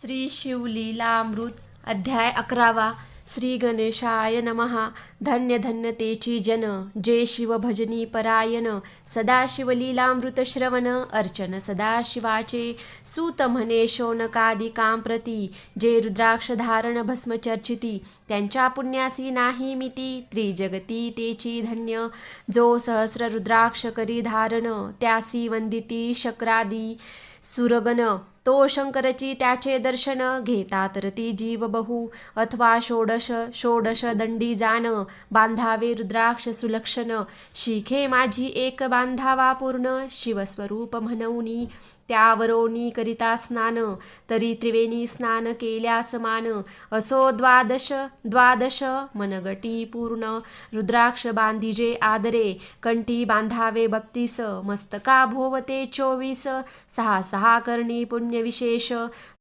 श्री शिवलीलामृत अध्याय 11. श्री गणेशाय नमः. धन्य धन्य तेची जन, जे शिव भजनी परायण. सदाशिव लीलामृत श्रवण अर्चन सदाशिवाचे. सूत म्हणे शौनकादी प्रती, जे रुद्राक्ष धारण भस्म चर्चिती. त्यांच्या पुण्यासी नाही मिती, त्रिजगती तेची धन्य. जो सहस्र रुद्राक्ष करी धारण, त्यासी वंदिती शक्रादी सुरगण. तो शंकरची त्याचे दर्शन, घेतात रती जीव बहु. अथवा षोडश दंडी जाण, बांधावे रुद्राक्ष सुलक्षण. शिखे माझी एक बांधावा पूर्ण, शिवस्वरूप म्हणूनी त्यावरोनी करिता स्नान. तरी त्रिवेणी स्नान केल्या समान, असो द्वादश मनगटी पूर्ण. रुद्राक्ष बांधिजे आदरे, कंठी बांधावे 32. मस्तका भोवते 24. 6 करणी पुण्य विशेष.